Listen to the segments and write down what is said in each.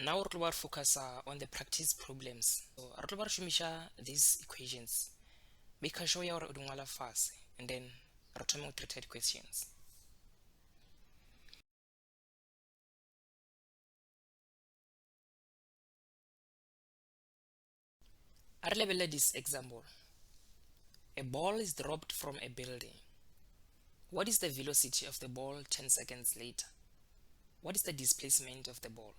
Now we will focus on the practice problems. So we will shumisha these equations. Make sure you are doing all fast, and then return with related questions. I'll label this example. A ball is dropped from a building. What is the velocity of the ball 10 seconds later? What is the displacement of the ball?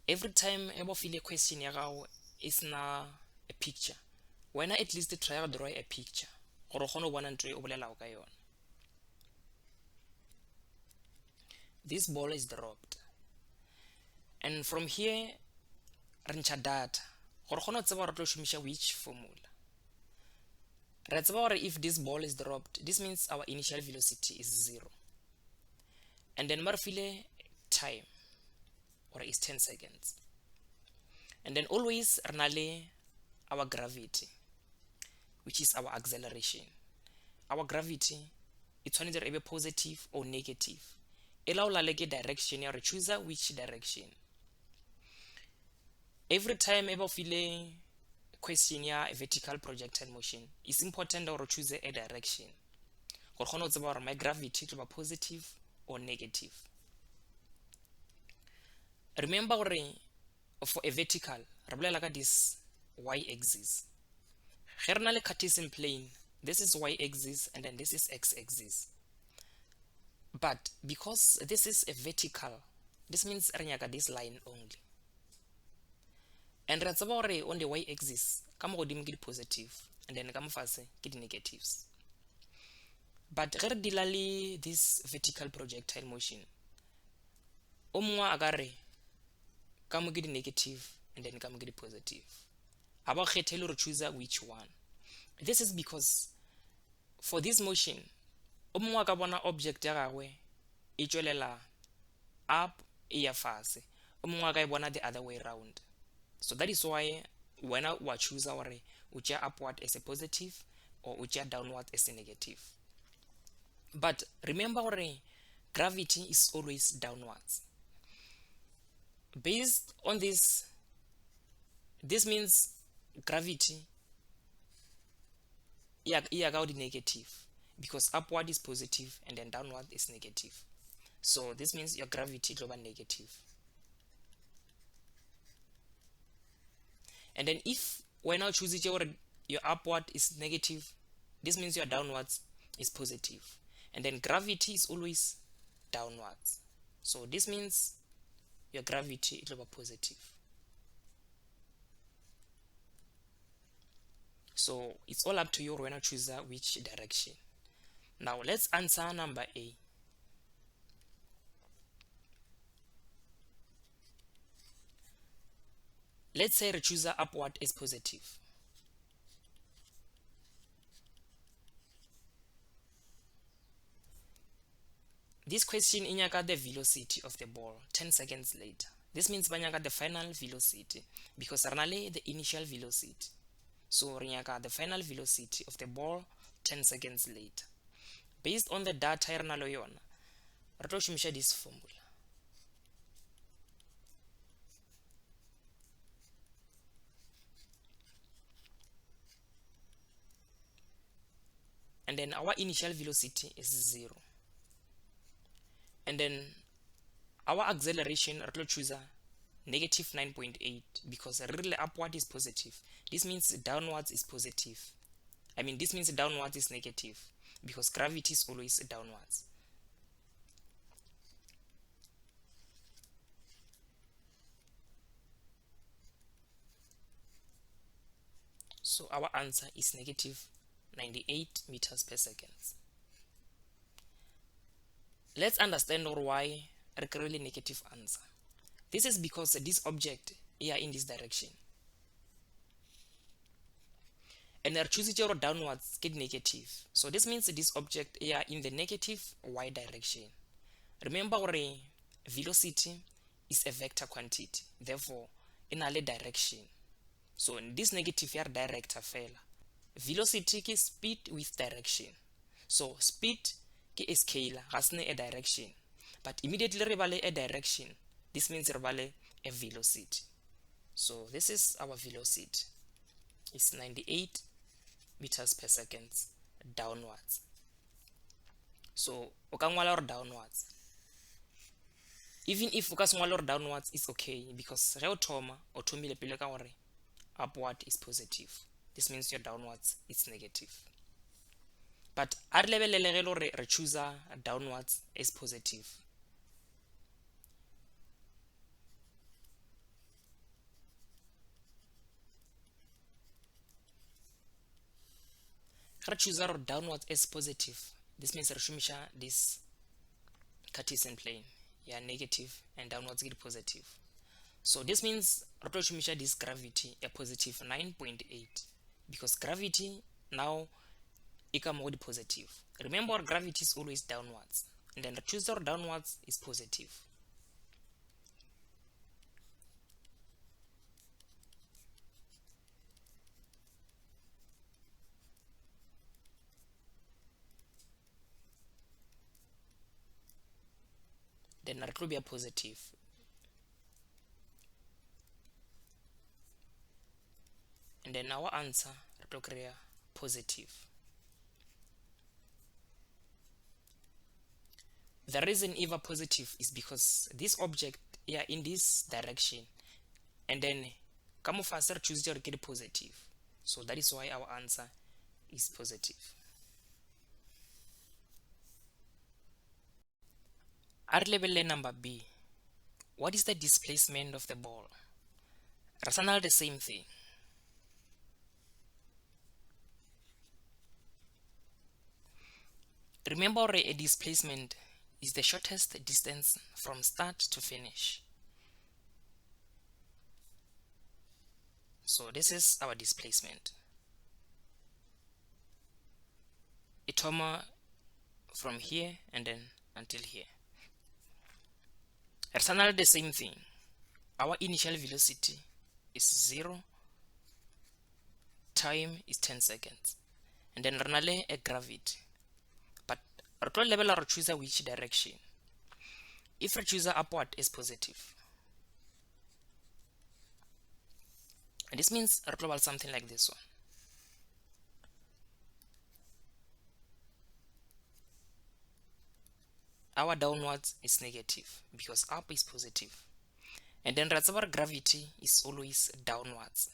Every time I feel a question is na a picture. When I at least try to draw a picture, this ball is dropped. And from here, rancha data. Which formula? If this ball is dropped, this means our initial velocity is 0. And then marfile time, or is 10 seconds. And then always ranale our gravity, which is our acceleration. Our gravity, it's either either positive or negative. Allow la direction, or choose which direction. Every time ever feel question a vertical projectile motion, it's important to choose a direction. It's about my gravity to be positive or negative. Remember for a vertical, like this y-axis. Hernale Cartesian plane, this is y-axis and then this is x-axis. But because this is a vertical, this means this line only. And on the y-axis, come get positive, and then come fast get negatives. But regularly this vertical projectile motion, agare come get negative and then come get positive. About choose which one. This is because for this motion, object up fast, the other way around. So that is why when I choose our uja upward as a positive or uja downward as a negative. But remember gravity is always downwards. Based on this means gravity the negative, because upward is positive and then downward is negative. So this means your gravity is over negative. And then if when I choose it your upward is negative, this means your downwards is positive. And then gravity is always downwards. So this means your gravity is over positive. So it's all up to you when I choose which direction. Now let's answer number A. Let's say choose upward is positive. This question inyaga the velocity of the ball 10 seconds later. This means banyaga the final velocity, because ranale the initial velocity. So rinyaga the final velocity of the ball 10 seconds later. Based on the data ranalo yona, ratoshimisha this formula. And then our initial velocity is 0. And then our acceleration, we'll choose negative 9.8, because really upward is positive. This means downwards is positive. This means downwards is negative, because gravity is always downwards. So our answer is negative 98 meters per second. Let's understand why really negative answer. This is because this object here in this direction. And they're choosing your downwards get negative. So this means this object here in the negative y direction. Remember velocity is a vector quantity. Therefore, in a direction. So in this negative here direct fail. Velocity is speed with direction. So speed is scalar, has a direction. But immediately rebale a direction. This means rebale a velocity. So this is our velocity. It's 98 meters per second downwards. So o ka ngwala gore downwards, even if o ka se ngwala gore downwards is okay, because ge o thoma o thomile pele ka gore upward is positive. This means your downwards is negative. But a re lebelele ge le gore re choose downwards is positive. Re choose gore downwards is positive. This means re shumisha this Cartesian plane, yeah, negative and downwards get positive. So this means re tlo shumisha this gravity a positive 9.8, because gravity now e ka mo di positive. Remember, gravity is always downwards, and then the choose or downwards is positive. Then it will be a positive. And then our answer will create positive. The reason ever positive is because this object here in this direction, and then come faster choose to get positive. So that is why our answer is positive. At level number B, what is the displacement of the ball? Rational the same thing. Remember, a displacement is the shortest distance from start to finish. So this is our displacement. It from here and then until here. Rational the same thing. Our initial velocity is 0, time is 10 seconds, and then ranale a gravity. But our level or choose which direction. If we choose upward is positive, and this means our something like this one. Our downwards is negative because up is positive, and then our gravity is always downwards,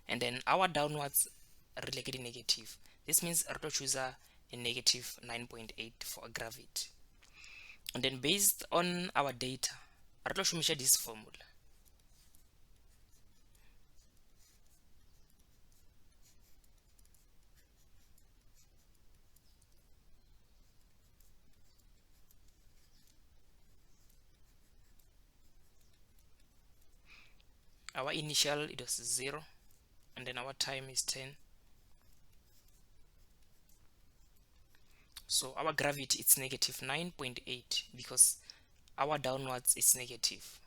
and then our downwards related negative. This means our choose a negative 9.8 for gravity. And then based on our data, our shumisha this formula. Our initial it was 0, and then our time is 10. So our gravity it's negative 9.8 because our downwards is negative.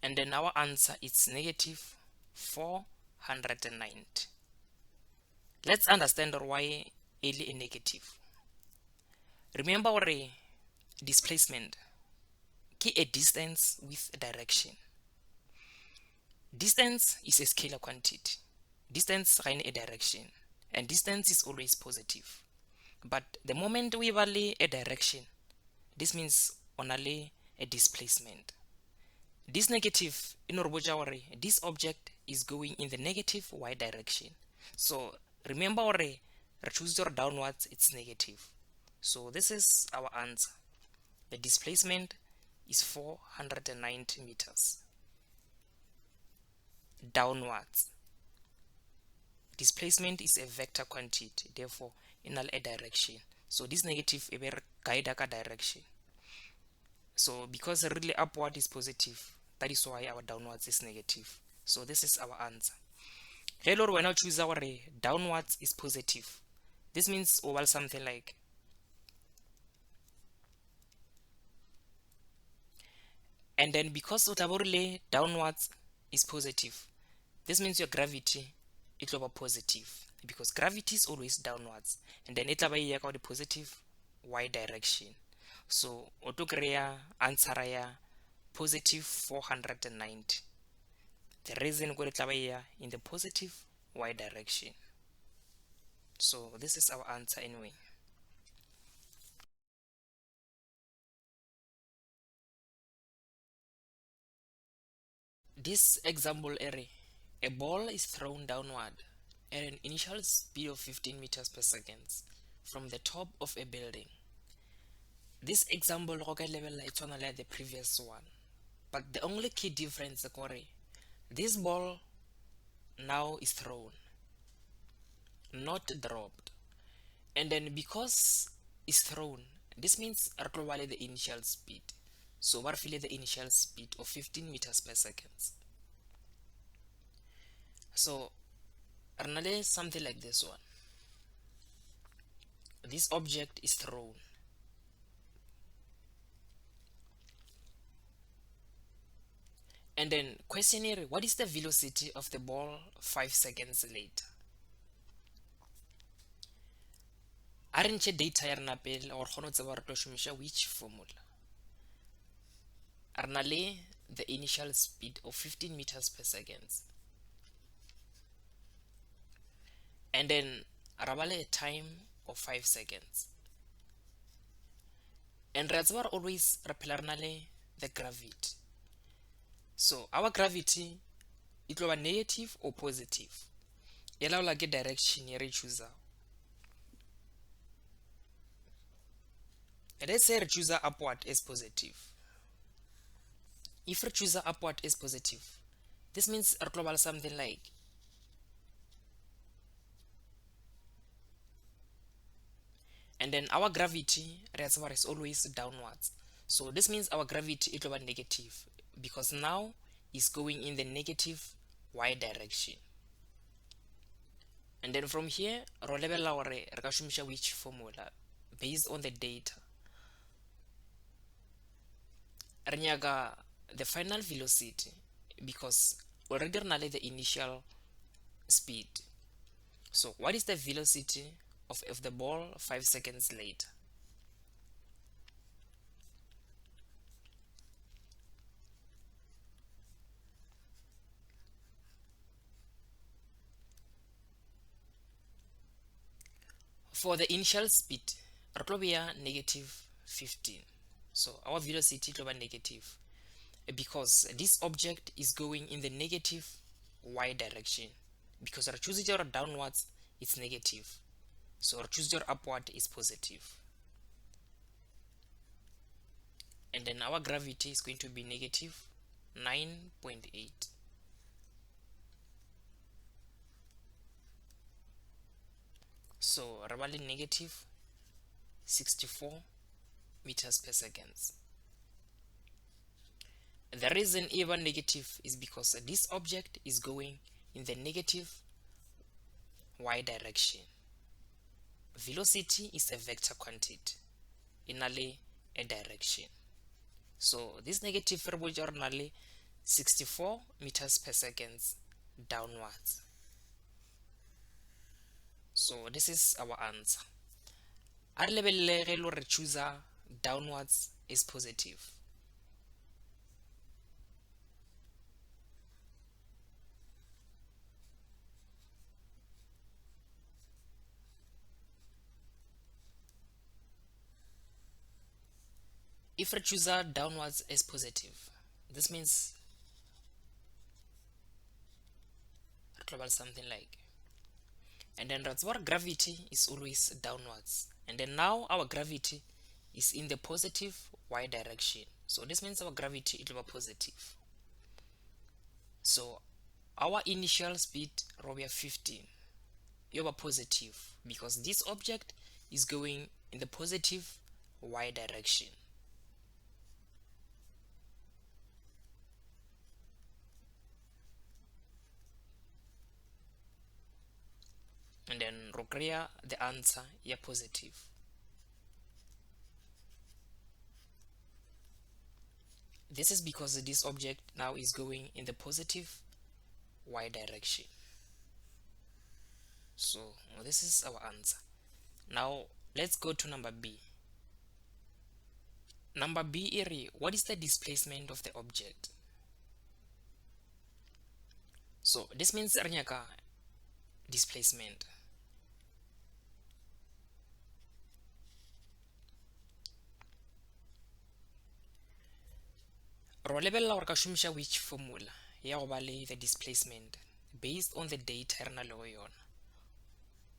And then our answer is negative 490. Let's understand why a negative. Remember our displacement key a distance with a direction. Distance is a scalar quantity. Distance in a direction, and distance is always positive. But the moment we value a direction, this means only a displacement. This negative in our this object is going in the negative y direction. So remember our choose your downwards it's negative. So this is our answer. The displacement is 490 meters downwards. Displacement is a vector quantity, therefore in a direction. So this negative a guide a direction. So because really upward is positive, that is why our downwards is negative. So this is our answer. Hello, when I choose our downwards is positive, this means over something like and then because Otaborle downwards is positive, this means your gravity it will be positive because gravity is always downwards, and then it will be the positive y direction. So auto create answer ya positive 490. The reason go in the positive y direction. So this is our answer anyway. This example area, a ball is thrown downward at an initial speed of 15 meters per second from the top of a building. This example go level it's on like the previous one, but the only key difference is this ball now is thrown, not dropped, and then because it's thrown, this means probably the initial speed. So we're feeling the initial speed of 15 meters per second. So another something like this one. This object is thrown. And then questionnaire, what is the velocity of the ball 5 seconds later? Aren't data ya rena pele or kgona tseba re tlo shumisha which formula? Re na le the initial speed of 15 meters per second. And then rabale a time of 5 seconds. And re tseba always re phela re na le the gravity. So our gravity it will be negative or positive. E laola ke direction e re choose. Let's say we choose upward as positive. If we choose upward as positive, this means our global something like and then our gravity reservoir is always downwards. So this means our gravity it will be negative because now is going in the negative y direction. And then from here, ro level our which formula based on the data. Renyaga the final velocity because already knowledge the initial speed. So what is the velocity of the ball 5 seconds later? For the initial speed, it will be a negative 15. So our velocity will be negative because this object is going in the negative y direction. Because our choose your downwards, it's negative. So our choose your upward is positive. And then our gravity is going to be negative 9.8. So roughly negative 64 meters per second. The reason even negative is because this object is going in the negative y direction. Velocity is a vector quantity in a direction. So this negative originally 64 meters per second downwards. So this is our answer. Our level re choose downwards is positive. If we choose downwards is positive, this means global something like, and then that's what gravity is always downwards, and then now our gravity is in the positive y direction. So this means our gravity it will be positive. So our initial speed will be 15. It will be positive because this object is going in the positive y direction. And then Rokria the answer yeah positive. This is because this object now is going in the positive y direction. So this is our answer. Now let's go to number B. Number B area, what is the displacement of the object? So this means rnyaka displacement. Ro lebella gore ka shumisha which formula ya go ba le the displacement based on the data re na le go yona.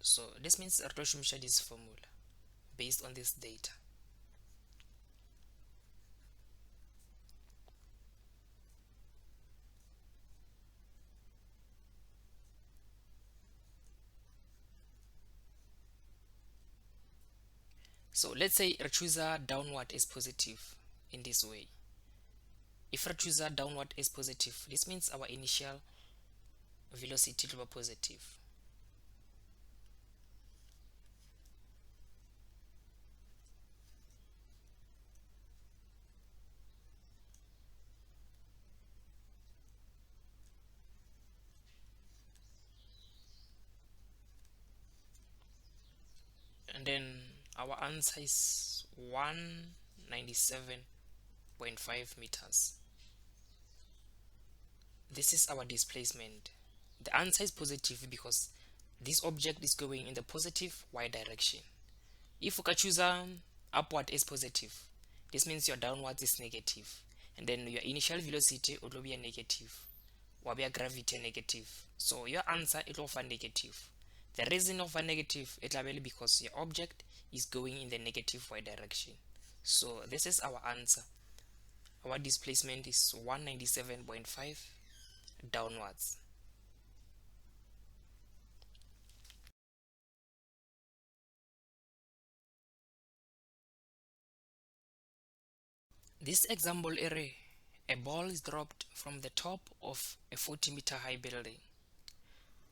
So this means re tlo shumisha this formula based on this data. So let's say re choose downward as positive in this way. If we choose downward as positive, this means our initial velocity will be positive. And then our answer is 197.5 meters. This is our displacement. The answer is positive because this object is going in the positive y direction. If you choose upward is positive, this means your downwards is negative, and then your initial velocity will be a negative, or be a gravity negative. So your answer it will be negative. The reason of a negative it will be because your object is going in the negative y direction. So this is our answer. Our displacement is 197.5 downwards. This example area, a ball is dropped from the top of a 40-meter high building.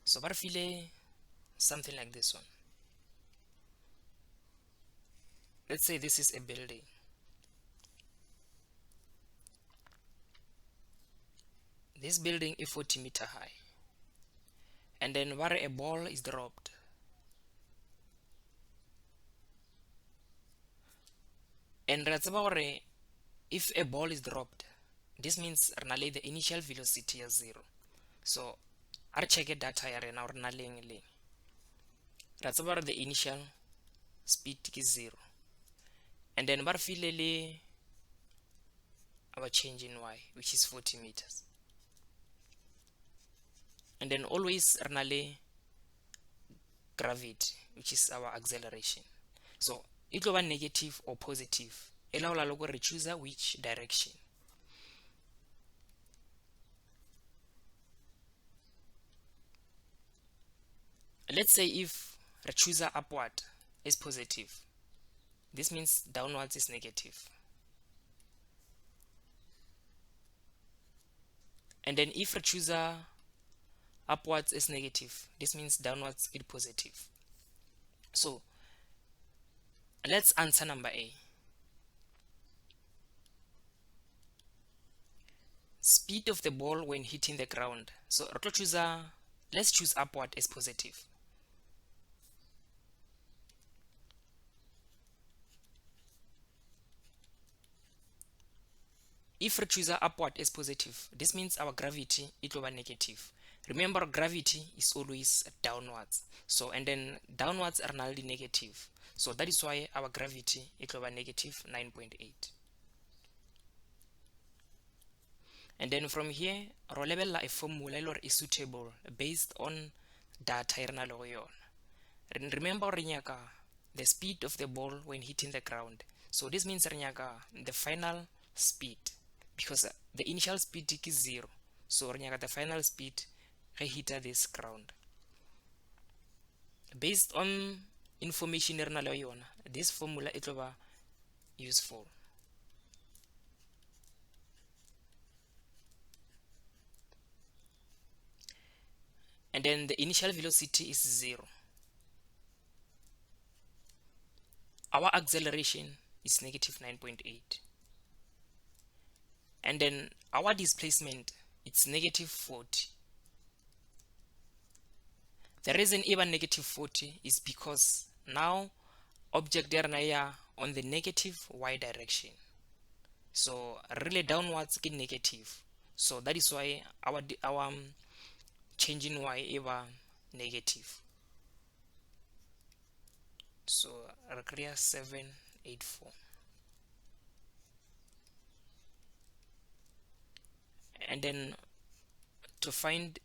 So barfile something like this one. Let's say this is a building. This building is 40-meter high, and then where a ball is dropped, and if a ball is dropped, this means the initial velocity is 0. So I check data here now the initial speed is 0, and then barfile our change in y, which is 40 meters, and then always gravity, which is our acceleration. So it will be negative or positive. Allow logo choose which direction. Let's say if the choose upward is positive, this means downwards is negative. And then if the choose upwards is negative, this means downwards is positive. So let's answer number A. Speed of the ball when hitting the ground. So let's choose upward as positive. If we choose upward as positive, this means our gravity it will be negative. Remember, gravity is always downwards. So and then downwards are nullly negative. So that is why our gravity it will be negative 9.8. And then from here, ro lebella a formula is suitable based on data re na le go yona. Remember re nyaka the speed of the ball when hitting the ground. So this means re nyaka the final speed, because the initial speed is 0. So re nyaka the final speed ge hit this ground. Based on information re na le yona, this formula it will be useful. And then the initial velocity is 0. Our acceleration is negative 9.8. And then our displacement it's negative 40. The reason even negative 40 is because now object there on the negative y direction. so really downwards ke negative, so that is why our change in y ever negative. So re clear 784. And then to find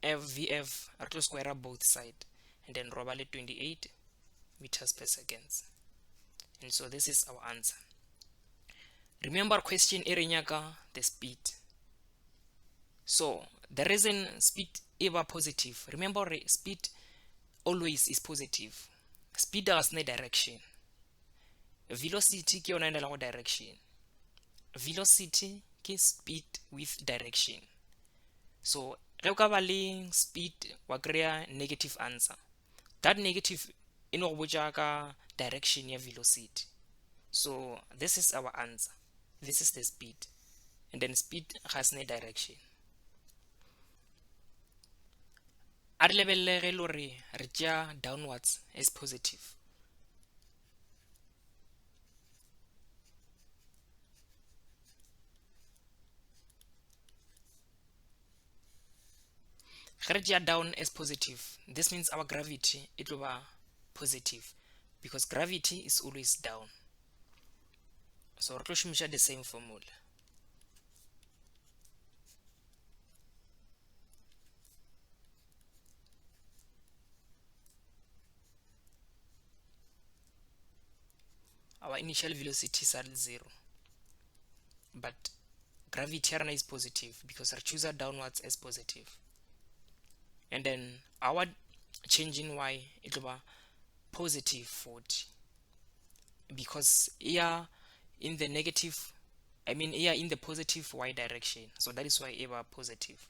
FVF, I have to square up both sides and then robale 28 meters per second. And so this is our answer. Remember question erinyaka the speed. So the reason speed ever positive, remember speed always is positive. Speed has no direction. Velocity ke yona ena direction. Velocity ke speed with direction. So ge ka ba le speed wa kry negative answer. That negative in go botša ka direction ya velocity. So this is our answer. This is the speed, and then speed has no direction. A re lebelele le gore re tšea downwards is positive. Ge re tšea down is positive, this means our gravity it will be positive because gravity is always down. So re tlo šomiša the same formula. Our initial velocity is at 0, but gravity is positive because our choose downwards is positive. And then our change in y it will be positive 40 because here in the negative, here in the positive y direction, so that is why it was positive.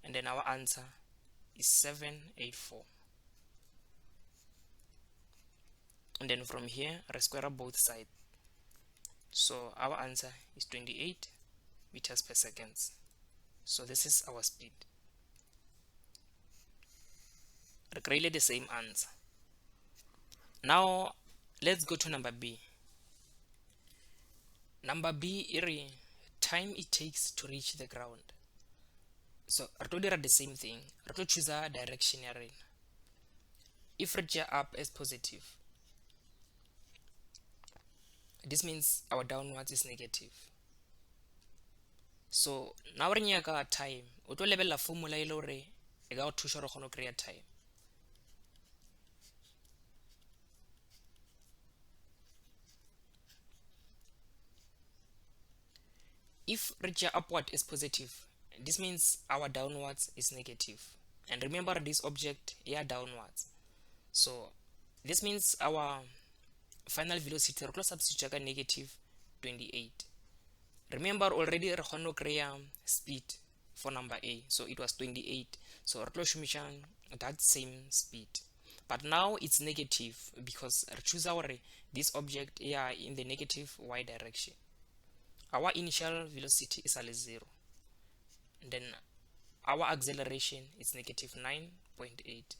And then our answer is 784. And then from here I square up both sides, so our answer is 28 meters per second. So this is our speed. Really the same answer. Now let's go to number B. Number B is time it takes to reach the ground. So I told you the same thing. I told choose a direction. If reach up is positive, this means our downwards is negative. So now we're near time. We to level la formula ilore ega to show go create time. If reach upward is positive, this means our downwards is negative. And remember this object here downwards. So this means our final velocity we substitute negative 28. Remember already we going create speed for number A, so it was 28. So we that same speed, but now it's negative because we choose our this object here in the negative y direction. Our initial velocity is at 0, and then our acceleration is negative 9.8,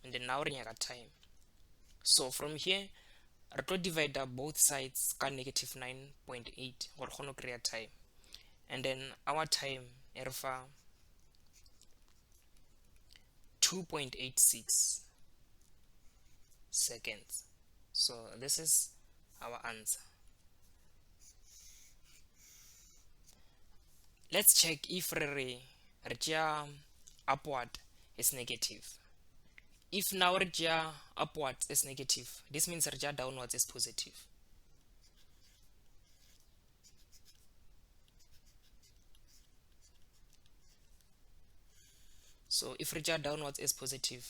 and then now we're at time. So from here we to divide both sides by negative 9.8 or going to create time, and then our time is 2.86 seconds. So this is our answer. Let's check if regia upward is negative. If now regia upwards is negative, this means regia downwards is positive. So if regia downwards is positive,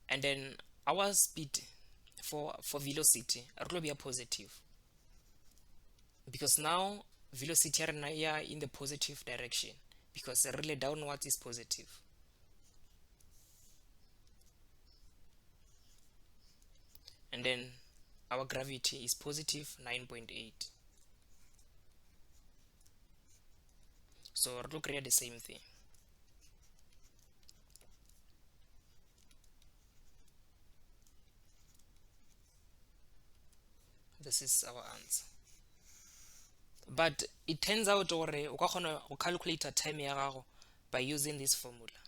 and then our speed for velocity will be a positive because now velocity are here in the positive direction because really downwards is positive. And then our gravity is positive 9.8. So we'll create the same thing. this is our answer. But it turns out o ka kgona go calculate time ya gago by using this formula.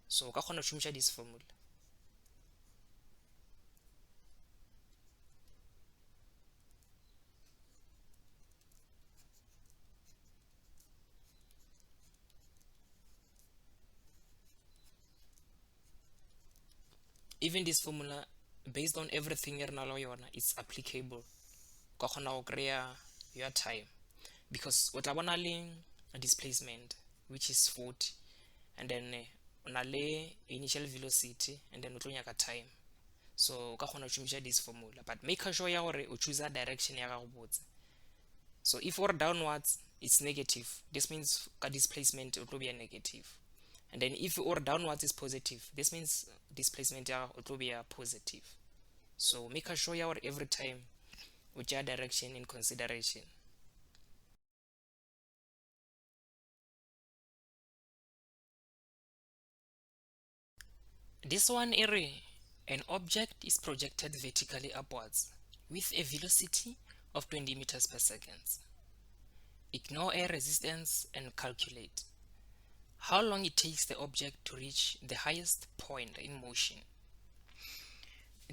So o ka kgona go shumisha this formula. Even this formula, based on everything it's applicable. Ka kgona go kreya your time, because o tla bona le displacement, which is 40, and then ona le initial velocity, and then o tlo nyaka time. So o ka kgona go shumisha this formula, but make sure ya gore o choose a direction ya gago botse. So if we're downwards, it's negative. This means ka displacement it will be a negative. And then if or downwards is positive, this means displacement it will be a positive. So make sure you every time with your direction in consideration. This one area, an object is projected vertically upwards with a velocity of 20 meters per second. Ignore air resistance and calculate how long it takes the object to reach the highest point in motion.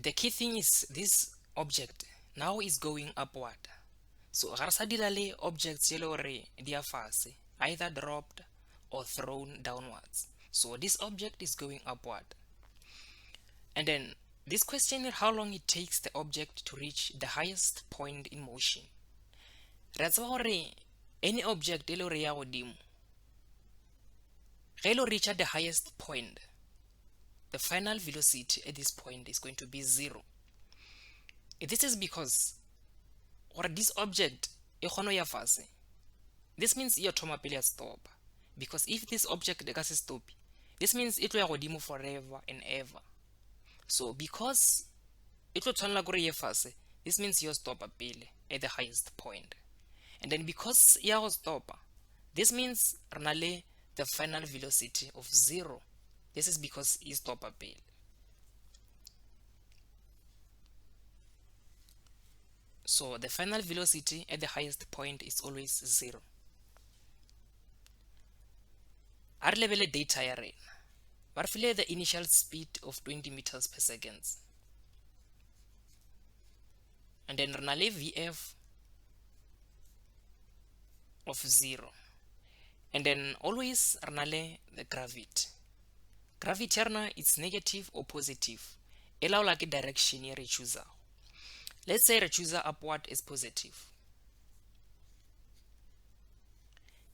The key thing is this object now is going upward. So ga re sa dira le objects tse le gore di a fase, either dropped or thrown downwards. So this object is going upward. And then this question is how long it takes the object to reach the highest point in motion. Re tseba gore any object e le gore ya godimo ge lo reach at the highest point, the final velocity at this point is going to be 0. This is because or this object e kgona ya fase, this means e thoma pele ya stop, because if this object e ka se stop, this means it will ya godimo forever and ever. So because it will tshwanela gore ye fase, this means you stop pele at the highest point. And then because ya go stop, this means re na le the final velocity of 0. This is because you stop pele. So the final velocity at the highest point is always 0. A re lebele data ya rena. Ba re file the initial speed of 20 meters per second. And then re na le VF of 0. And then always re na le the gravity. Gravity ya rena it's negative or positive. E laola ke direction ye re choose. Let's say re choose upward as positive.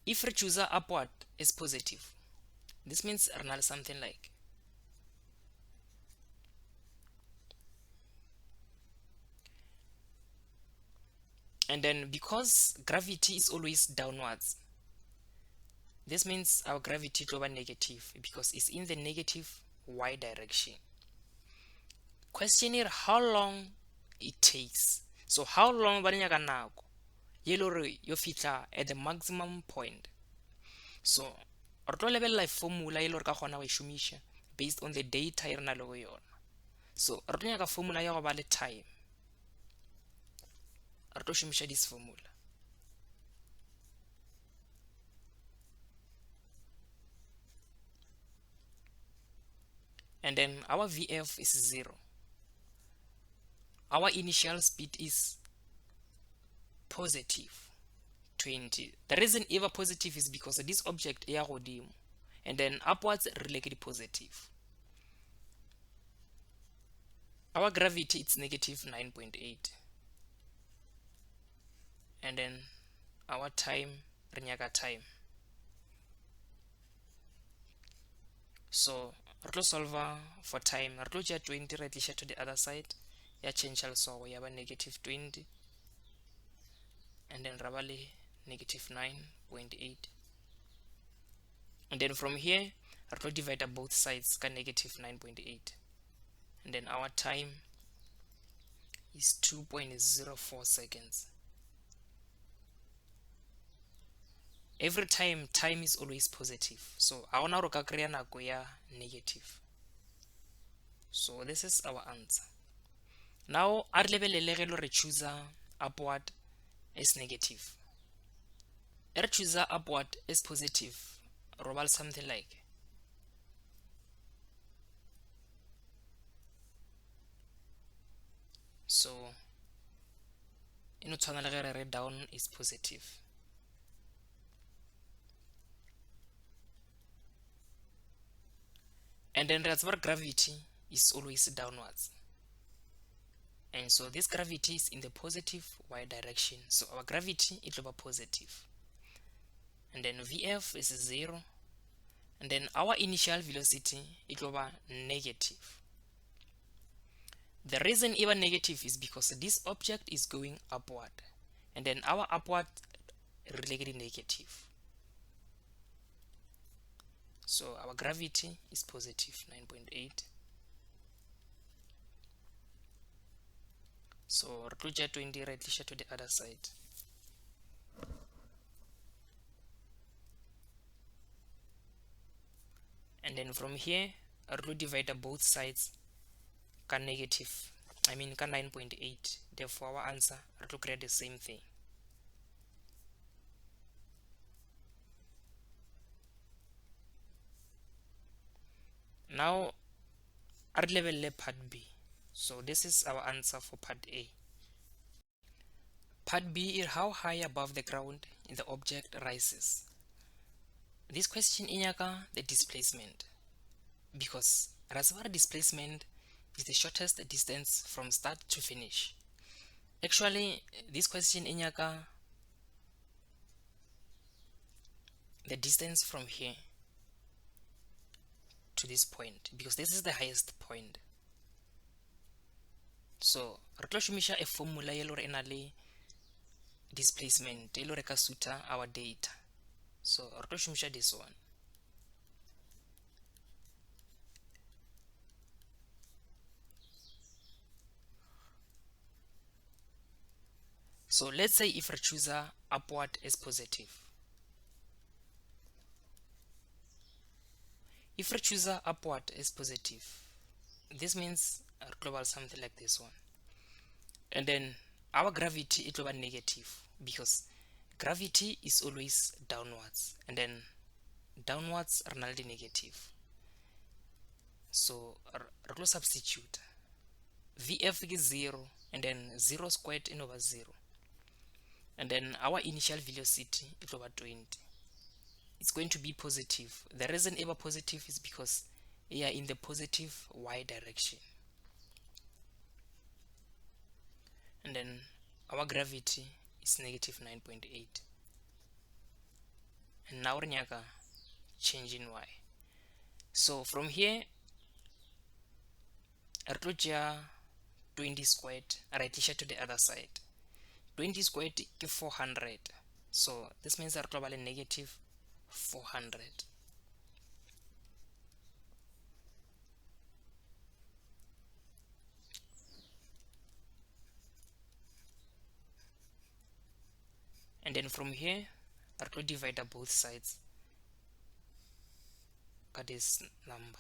If re choose upward as positive, this means re na le something like and then because gravity is always downwards, this means our gravity will be negative because it's in the negative y direction. Question here, how long it takes. So how long ba nyaka nako ye le gore yo fitla at the maximum point. So re tlo lebella formula ye le gore ka kgona go e shumisha based on the data e re na le go yona. So re tlo nyaka formula ya go ba le time. Re tlo shumisha this formula. And then our VF is 0. Our initial speed is positive 20. The reason ever positive is because this object e ya godimo, and then upwards related positive. Our gravity it's negative 9.8. And then our time re nyaka time. So re tlo solve for time. Re tlo tšea 20 re tliša to the other side, ya change also ya ba negative 20, and then ra ba le negative 9.8. And then from here re tlo divide both sides ka negative 9.8, and then our time is 2.04 seconds. Every time is always positive, so a gona gore ka kreya nako ya negative. So this is our answer. Now a re lebelele ge lo re choose upward as negative. Re choose upward as positive, robal something like so. In tshwana down is positive. And then that's where gravity is always downwards. And so this gravity is in the positive y direction. So our gravity is over positive. And then Vf is 0. And then our initial velocity is over negative. The reason even negative is because this object is going upward. And then our upward related negative. So our gravity is positive 9.8. So Rutluja 20 right to the other side. And then from here, Rutlu divide both sides can negative. I mean can 9.8. Therefore our answer Rutlu create the same thing. Now our level part B. So this is our answer for part A. Part B is how high above the ground the object rises. This question inyaka the displacement, because reservoir displacement is the shortest distance from start to finish. Actually, this question inyaka the distance from here to this point, because this is the highest point. So re tlo shumisha a formula e lore ena le displacement e lore ka suta our data. So re tlo shumisha this one. So let's say if we choose upward as positive. If we choose upward as positive, this means global something like this one. And then our gravity is global negative, because gravity is always downwards, and then downwards are null negative. So we'll substitute Vf is 0, and then 0 squared in over 0. And then our initial velocity is over 20. It's going to be positive. The reason ever positive is because we are in the positive y direction. And then our gravity is negative 9.8. And now we're changing y. So from here, Artoja 20 squared, right to the other side. 20 squared is 400. So this means Artoja negative 400. And then from here, Arto divide both sides. Got this number.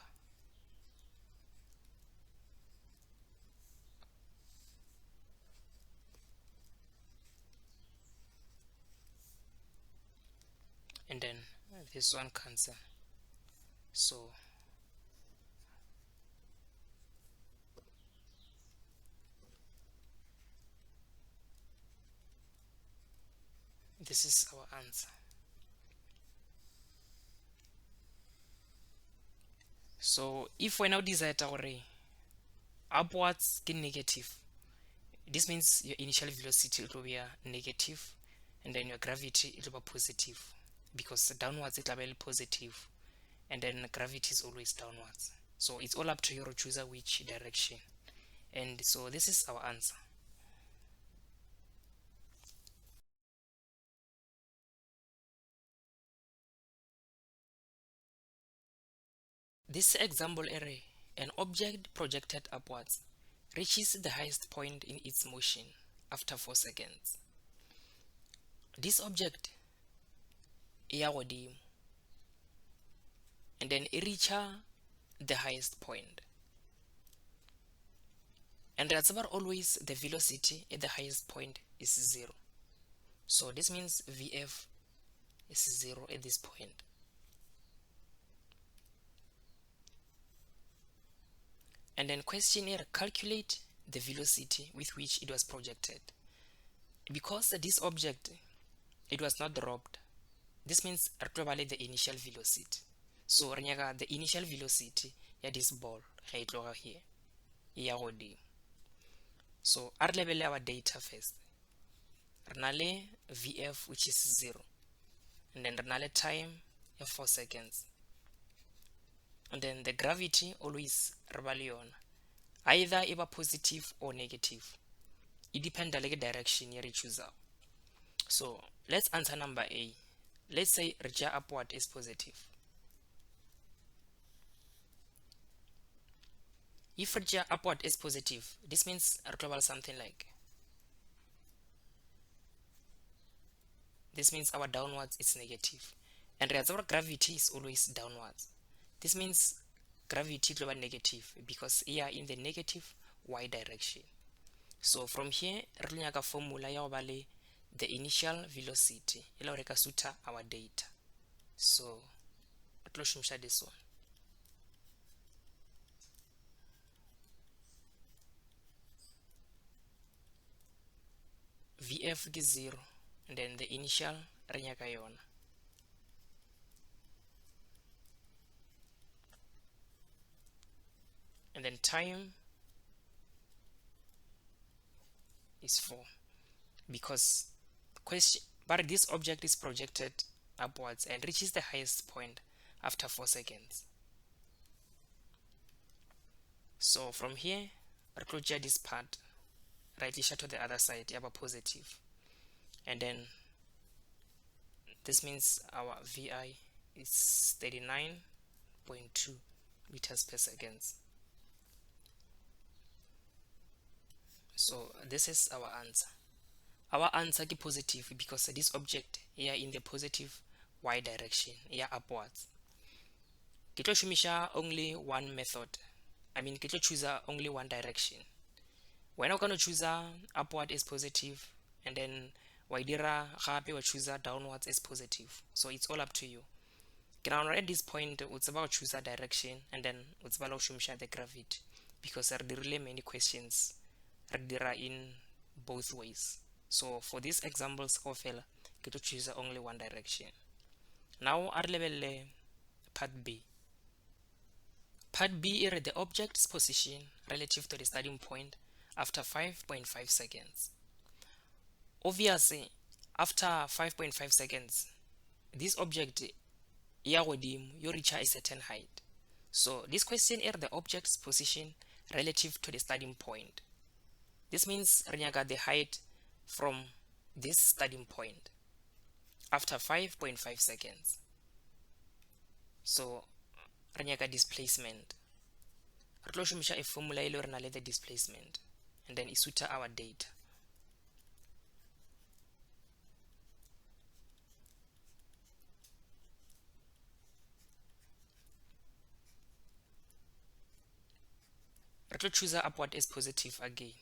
And then this one cancel. So this is our answer. So if we now decide our upwards get negative, this means your initial velocity will be negative, and then your gravity it will be positive, because downwards it will be positive, and then gravity is always downwards. So it's all up to you to choose which direction. And so this is our answer. This example array, an object projected upwards reaches the highest point in its motion after 4 seconds. This object and then it reaches the highest point. And that's about always the velocity at the highest point is 0. So this means VF is 0 at this point. And then question here, calculate the velocity with which it was projected. Because this object, it was not dropped, this means re tlo bale the initial velocity. So re nyaka the initial velocity ya this ball ga e tloga here e ya godimo. So a re lebelle our data first. Re na le VF which is 0, and then re na le time ya 4 seconds, and then the gravity always re ba le yona, either e ba positive or negative. It depends on the direction you choose. So let's answer number A. Let's say reach upward is positive. If reach upward is positive, this means something like this means our downwards is negative, and our gravity is always downwards. This means gravity global negative because we are in the negative y direction. So from here re nyaka formula ya go the initial velocity ela re ka suta our data. So re tlo shumisha this one. VF is 0, and then the initial re nyaka yona. And then time is 4, because question, but this object is projected upwards and reaches the highest point after 4 seconds. So from here, I closure this part, rightly shut to the other side, you have a positive, and then this means our VI is 39.2 meters per second. So this is our answer. Our answer is positive because this object here in the positive y direction, here upwards. Kitlo shumisha only one method. I mean, kitlo choose only one direction. We're not going to choose upward is positive, and then waidira gape wa choose downwards is positive. So it's all up to you. Now at this point, it's about choose a direction, and then it's about shumisha the gravity, because there are really many questions there are in both ways. So for these examples, offer to choose only one direction. Now our level part B. Part B is the object's position relative to the starting point after 5.5 seconds. Obviously, after 5.5 seconds, this object you reach a certain height. So this question is the object's position relative to the starting point. This means Renyaga the height from this starting point after 5.5 seconds. So Renyaga displacement. Retlo a formula ilo re the displacement, and then isuta our data. Retlo choose upward is positive again.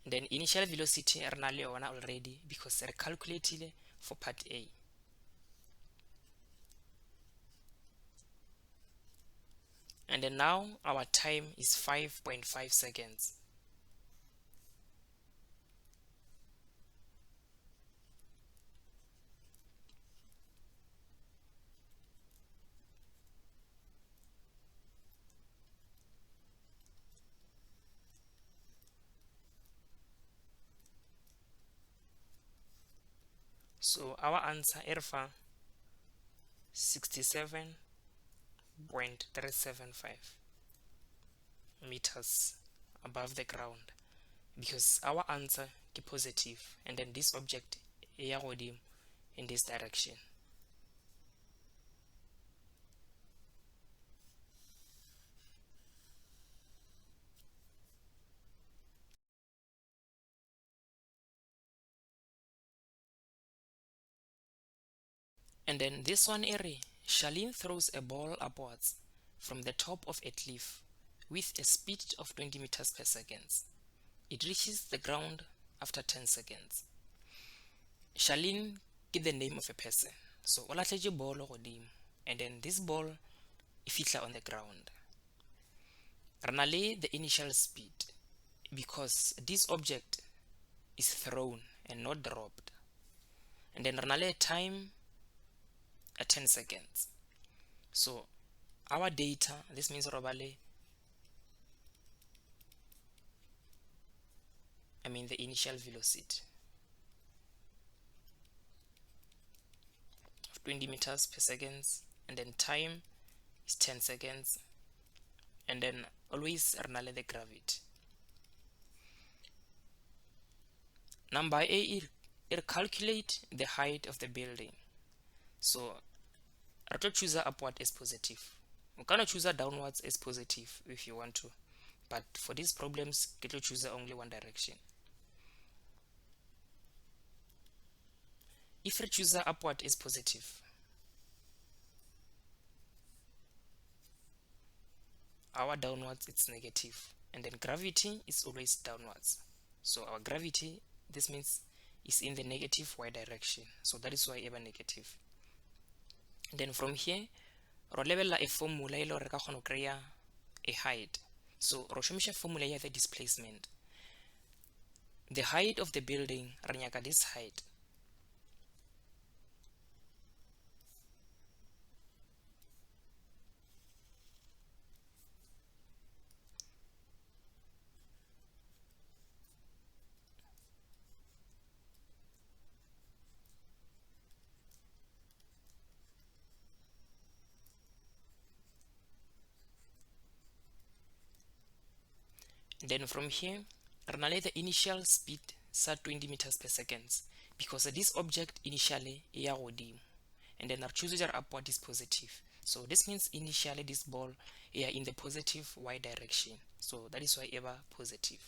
Then initial velocity re already because re calculated for part A. And then now our time is 5.5 seconds. So our answer is 67.375 meters above the ground, because our answer is positive, and then this object is in this direction. And then this one area, Charlene throws a ball upwards from the top of a cliff with a speed of 20 meters per second. It reaches the ground after 10 seconds. Charlene is the name of a person. So o latletse ball godimo, and then this ball e fitla on the ground. Re na le the initial speed because this object is thrown and not dropped. And then re na le time at 10 seconds. So our data, this means robale, the initial velocity of 20 meters per second, and then time is 10 seconds, and then always renale the gravity. Number A, it calculate the height of the building. So I to choose upward as positive. You cannot choose downwards as positive if you want to, but for these problems, get to choose only one direction. If you choose upward as positive, our downwards it's negative, and then gravity is always downwards. So our gravity, this means, is in the negative y direction. So that is why ever negative. And then from here, ro level a formula ilo re ka kgona create a height. So ro shomisha formula ya the displacement. The height of the building re nyaka this height. Then from here, renale the initial speed sa 20 meters per second because this object initially ya godimo, and then our choose your upward is positive. So this means initially this ball is in the positive y direction. So that is why ever positive.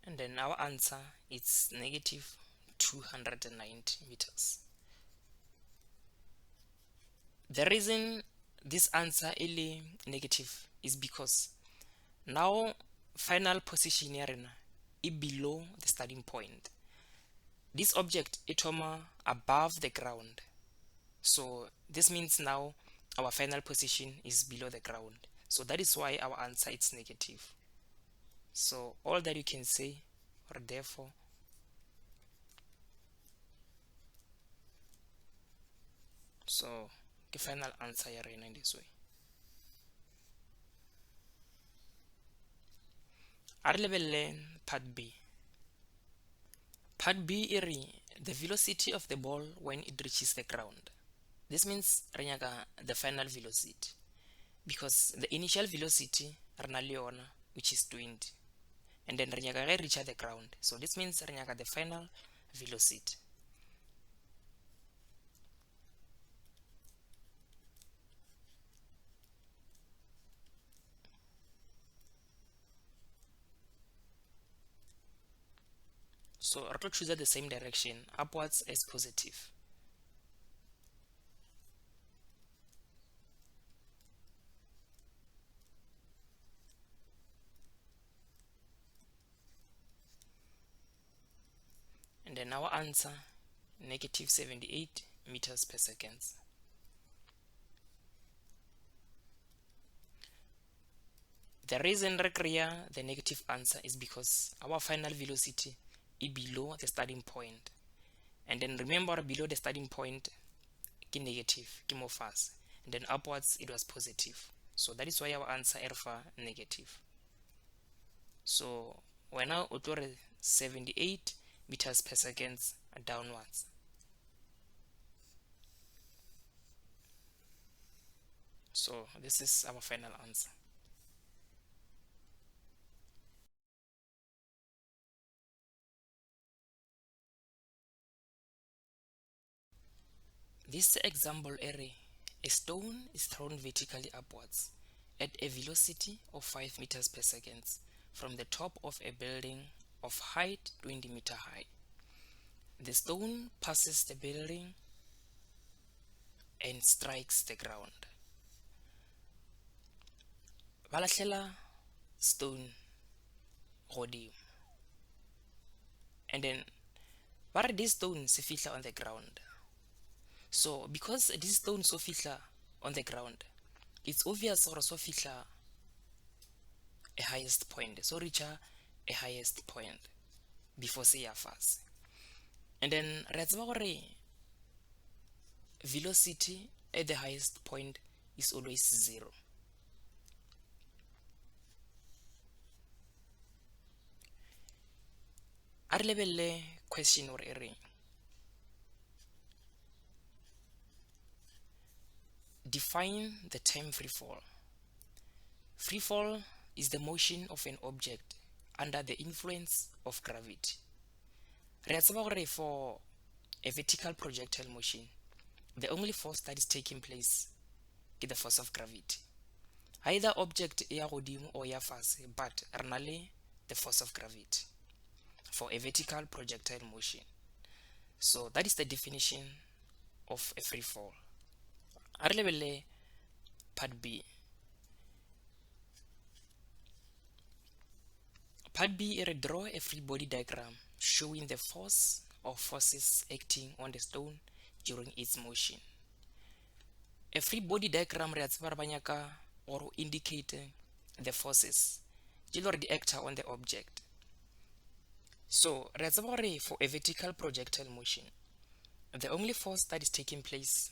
And then our answer is negative 290 meters. The reason this answer is negative is because now final position here is below the starting point. This object is above the ground. So this means now our final position is below the ground. So that is why our answer is negative. So all that you can say, or therefore, so the final answer here in this way. Our level part B. Part B is the velocity of the ball when it reaches the ground. This means the final velocity because the initial velocity which is 20, and then reach the ground. So this means the final velocity. So I to choose the same direction, upwards as positive. And then our answer, negative 78 meters per second. The reason we create the negative answer is because our final velocity is below the starting point. And then remember, below the starting point, is negative, is more fast. And then upwards, it was positive. So that is why our answer is negative. So we're now at 78 meters per second downwards. So this is our final answer. This example area, a stone is thrown vertically upwards at a velocity of 5 meters per second from the top of a building of height 20-meter high. The stone passes the building and strikes the ground. Ba lahlela stone godimo, and then ba re this stone se fihla on the ground. So because this stone so fihla on the ground, it's obvious gore so fihla a highest point, so reach a highest point before se ya fase. And then re tseba gore velocity at the highest point is always 0. A re lebelle question or e reng. Define the term free fall. Free fall is the motion of an object under the influence of gravity. Re a tseba gore for a vertical projectile motion, the only force that is taking place is the force of gravity. Either object e ya godimo or ya fase, but re na le the force of gravity for a vertical projectile motion. So that is the definition of a free fall. A re lebelle part B. Part B, draw a free body diagram showing the force or forces acting on the stone during its motion. A free body diagram re a tseba re ba nyaka or indicate the forces di le di actor on the object. So re a tseba gore for a vertical projectile motion, the only force that is taking place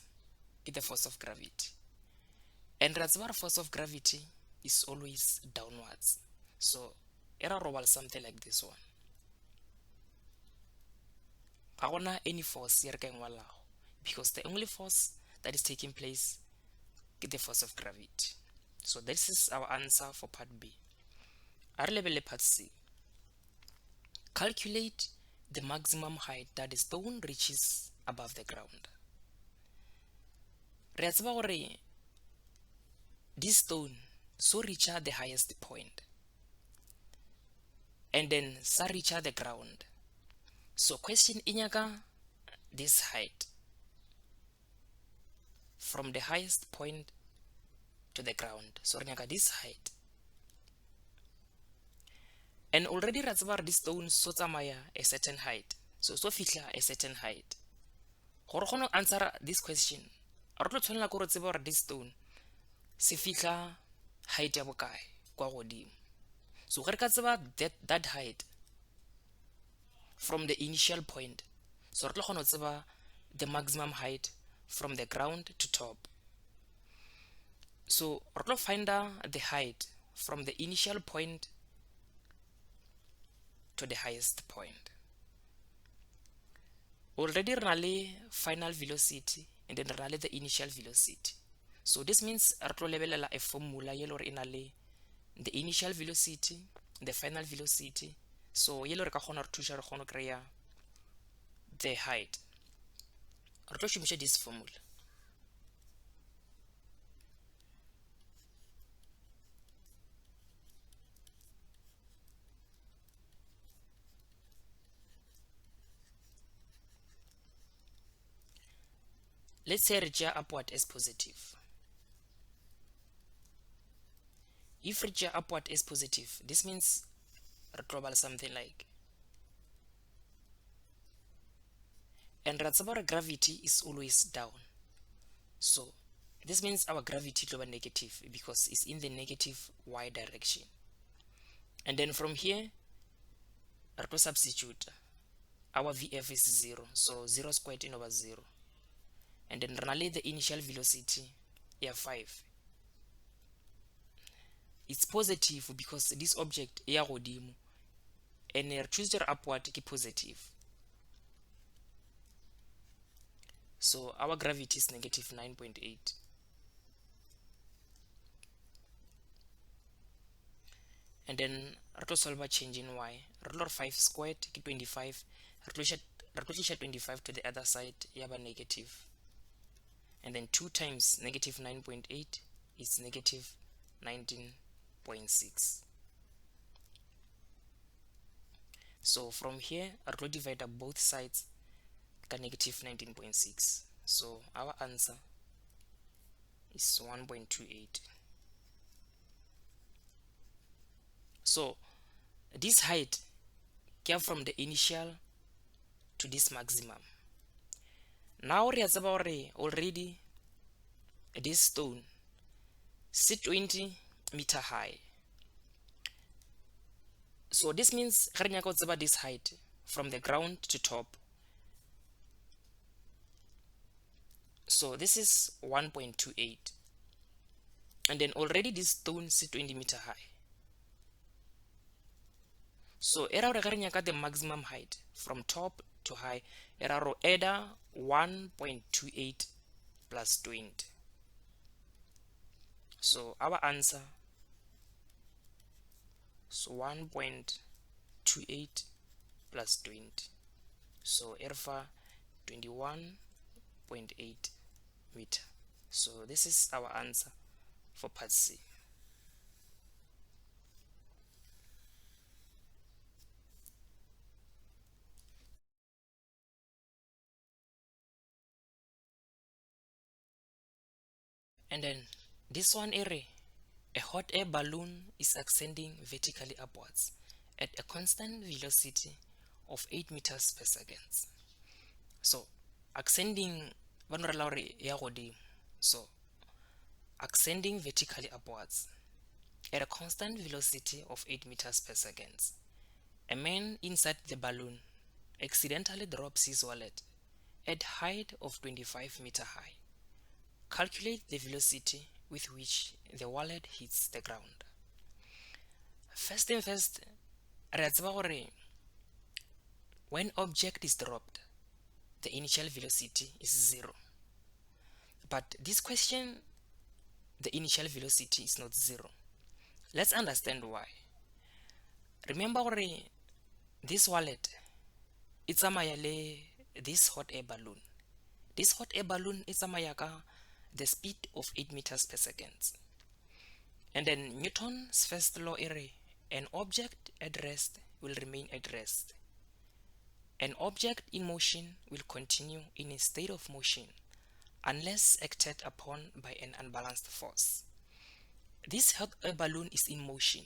is the force of gravity. And re a tseba gore force of gravity is always downwards. So era robal something like this one. Ga gona any force ye re ka engwalago, because the only force that is taking place is the force of gravity. So this is our answer for part B. A re lebelle part C. Calculate the maximum height that the stone reaches above the ground. Re a tseba gore this stone so reach the highest point, and then sa reach the ground. So question e nyaka this height from the highest point to the ground. So re nyaka this height, and already re tseba this stone so tsamaya a certain height, so fihla a certain height. Gore kgone answer this question, re tlo tshwanela go re tseba gore this stone se fihla height ya bokae kwa godimo. So ge re ka tseba that height from the initial point, so re tlo kgona go tseba the maximum height from the ground to top. So re tlo find the height from the initial point to the highest point. Already re na le final velocity and then re na le the initial velocity. So this means re tlo lebelela a formula ye le gore e na le the initial velocity, the final velocity. So ye le re ka kgona re thuša re kgone kry-a the height. Re tlo šomiša this formula. Let's say re tšea upward as positive. If re tšea upward as positive, this means re tlo bala something like, and re tseba gore gravity is always down. So this means our gravity tlo ba negative because it's in the negative y direction. And then from here re tlo substitute our vf is 0, so 0 squared in over 0, and then re na le the initial velocity ya 5. It's positive because this object e ya godimo, and re choose the upward ke positive. So our gravity is negative 9.8. And then re tlo solve change in y. Re tlo 5 squared ke 25. Re tlo tliša 25 to the other side, ya ba negative. And then 2 times negative 9.8 is negative 19.6. So from here I will divide up both sides ka negative 19.6. So our answer is 1.28. So this height came from the initial to this maximum. Now re a tseba gore already this stone is 20-meter high. So this means re nyaka go tseba this height from the ground to top. So this is 1.28, and then already this stone is 20-meter high. So era re nyaka the maximum height from top to high, era ro add 1.28 plus 20. So our answer is 1.28 plus 20. So erfa 21.8 meter. So this is our answer for part C. And then this one area, a hot air balloon is ascending vertically upwards at a constant velocity of 8 meters per second. So ascending so ascending vertically upwards at a constant velocity of 8 meters per second. A man inside the balloon accidentally drops his wallet at height of 25-meter high. Calculate the velocity with which the wallet hits the ground. First thing first, when object is dropped, the initial velocity is 0. But this question, the initial velocity is not 0. Let's understand why. Remember this wallet, it's a this hot air balloon. This hot air balloon is a the speed of 8 meters per second. And then Newton's first law area, an object at rest will remain at rest. An object in motion will continue in a state of motion unless acted upon by an unbalanced force. This hot air balloon is in motion.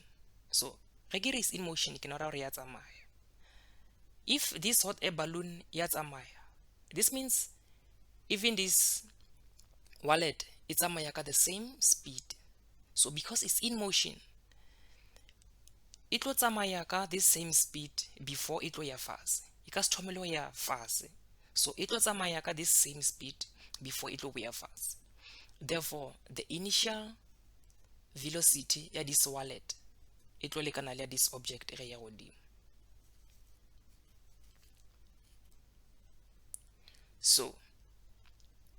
So Regere is in motion, if this hot air balloon this means even this wallet it's at the same speed. So because it's in motion, it will this same speed before it will fast. Because tomelo ya fast. So it will this same speed before it will fast. Therefore, the initial velocity ya this wallet it will this object area. So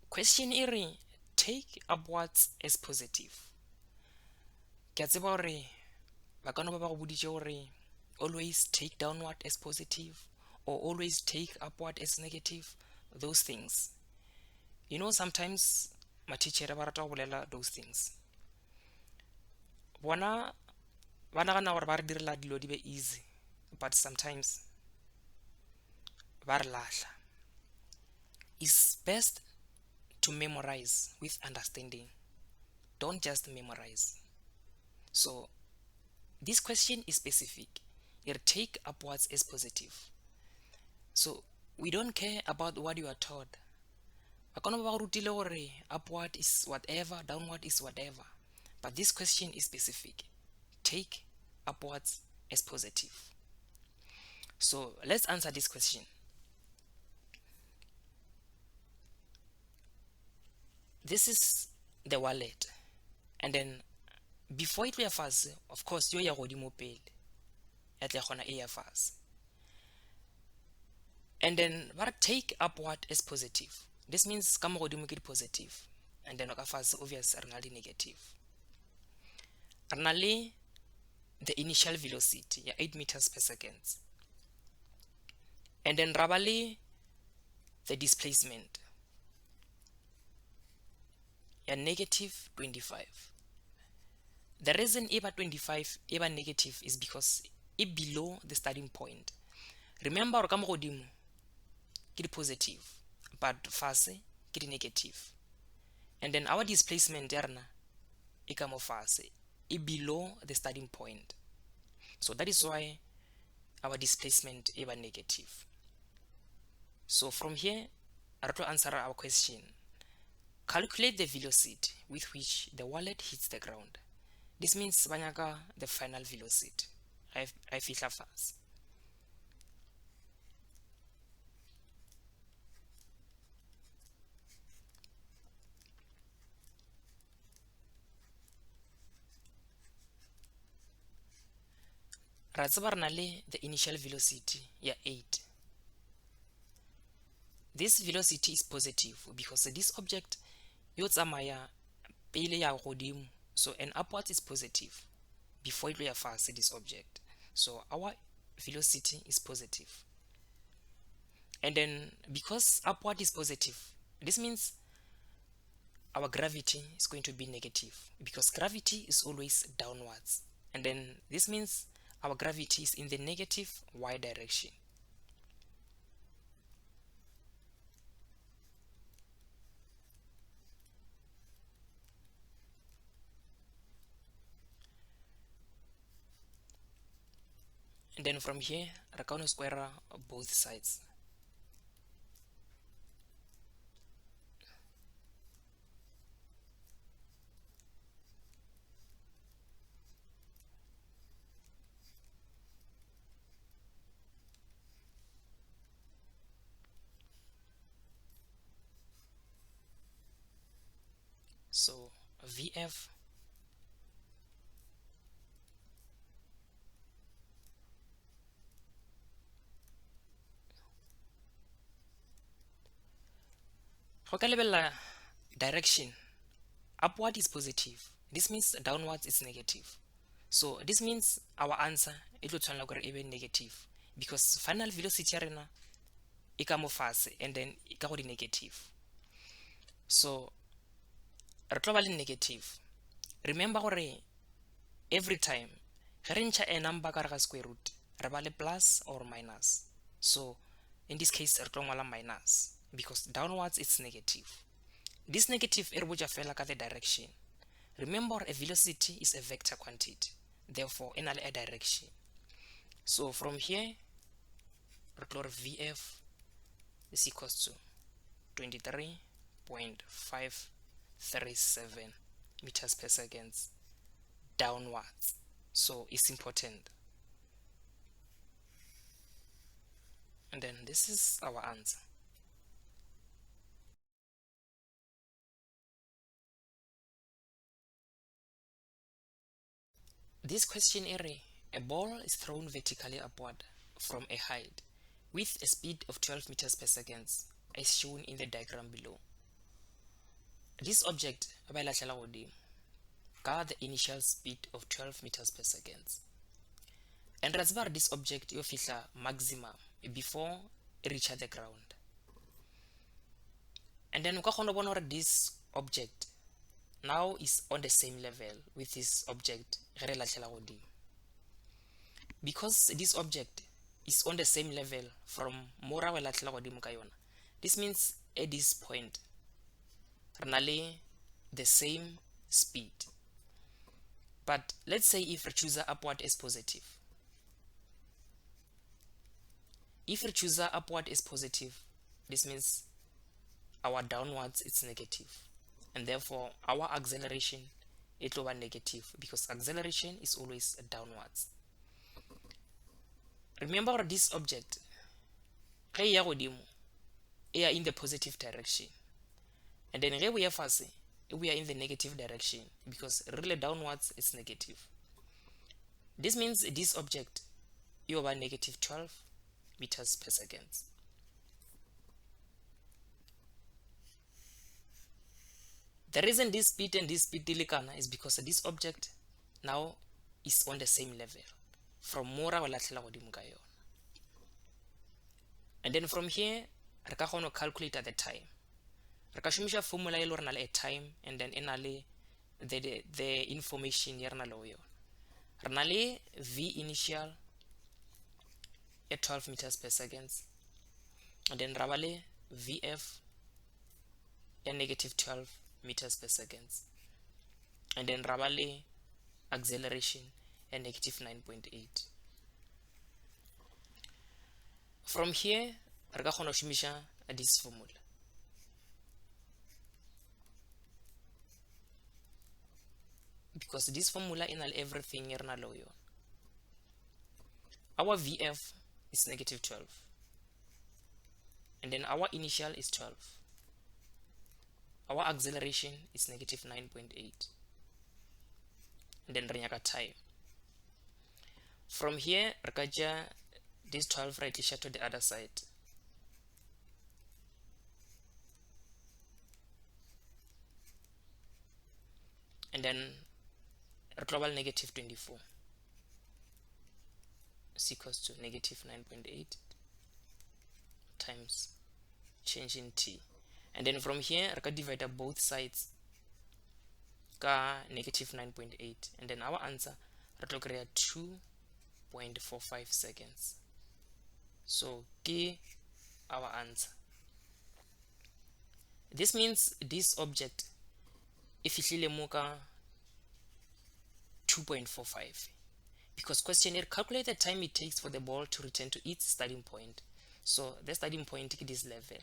question area, take upwards as positive. Always take downward as positive or always take upward as negative. Those things, you know, sometimes my teacher those things bona easy, but sometimes it's best to memorize with understanding. Don't just memorize. So this question is specific. You take upwards as positive. So we don't care about what you are taught. Upward is whatever, downward is whatever. But this question is specific. Take upwards as positive. So let's answer this question. This is the wallet, and then before it will fast, of course, you are pale at the fast. And then what take upward as positive. This means come make it positive, and then fast obvious are negative. Arnally the initial velocity 8 meters per second, and then rabali the displacement negative 25. The reason ever 25 ever negative is because it below the starting point. remember gore ka mo godimo ke di positive but fase ke di negative, and then our displacement ya rena e ka mo fase e below the starting point, so that is why our displacement e ba negative. So from here re tlo answer our question. Calculate the velocity with which the wallet hits the ground. This means ba nyaka the final velocity I fihla fase. Ra tseba re na le the initial velocity ya 8. This velocity is positive because this object yo tsamaya pele ya godimo, so an upwards is positive before it ya fase this object, so our velocity is positive. And then because upward is positive, this means our gravity is going to be negative because gravity is always downwards, and then this means our gravity is in the negative y direction. And then from here re ka square both sides. So VF go ka lebella direction, upward is positive, this means downwards is negative, so this means our answer e tlo tshwanela gore e be negative because final velocity ya rena e ka mo fase and then e ka go di negative, so re tlo ba le negative. Remember gore every time ge re ntšha a number ka re ga square root re ba le plus or minus, so in this case re tlo ngwala minus because downwards it's negative. This negative e re botša fela ka the direction. Remember a velocity is a vector quantity, therefore e na le a direction, so from here re tlo re VF is equals to 23.537 meters per second downwards, so it's important, and then this is our answer. This question area, a ball is thrown vertically upward from a height with a speed of 12 meters per second as shown in the diagram below. This object ba e latlhela godimo ka the initial speed of 12 meters per second, and re tseba this object yo fihla maximum before it reaches the ground, and then o ka kgona bona gore this object now is on the same level with this object ge re latlhela godimo. Because this object is on the same level from mo ra we latlhela godimo ka yona, this means at this point re na le the same speed, but let's say if we choose upward as positive, if we choose upward as positive, this means our downwards it's negative, and therefore our acceleration it will be negative because acceleration is always downwards. Remember this object ge ya godimo e in the positive direction, and then ge we ya fase we are in the negative direction because really downwards it's negative. This means this object you have negative 12 meters per second. The reason this speed and this speed dilikana is because this object now is on the same level from mora wa latlhela godimo ka yona, and then from here re ka kgona calculate at the time. Re ka shumisha formula e le re na le a time and then ena le the information ya rena le yona. Re na le v initial at 12 meters per second, and then rabale VF at negative 12 meters per second, and then rabale acceleration at negative 9.8. From here re ka kgona go shumisha this formula, because this formula in everything e re na le yona. Our VF is negative 12, and then our initial is 12. Our acceleration is negative 9.8, and then re nyaka time. From here re ka ja this 12 right to the other side, and then global negative 24 is equals to negative 9.8 times change in t, and then from here I can divide up both sides ka negative 9.8, and then our answer we create 2.45 seconds. So ke our answer. This means this object if ihlile mo ka 2.45, because question here calculate the time it takes for the ball to return to its starting point. So the starting point is this level,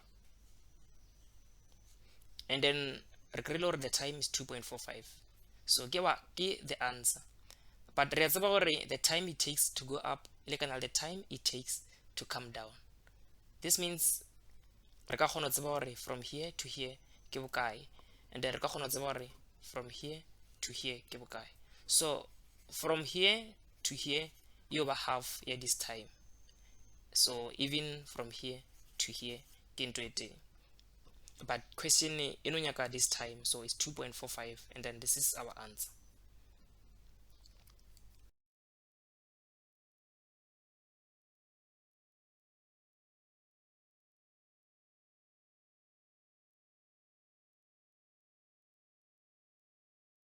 and then the time is 2.45. So ke the answer, but re tseba gore the time it takes to go up le kana the time it takes to come down. This means re ka kgona tseba gore from here to here ke bokae, and then re ka kgona tseba gore from here to here ke bokae. So from here to here you over half ya this time, so even from here to here ke ntwe teng, but question e no nyaka this time, so it's 2.45, and then this is our answer.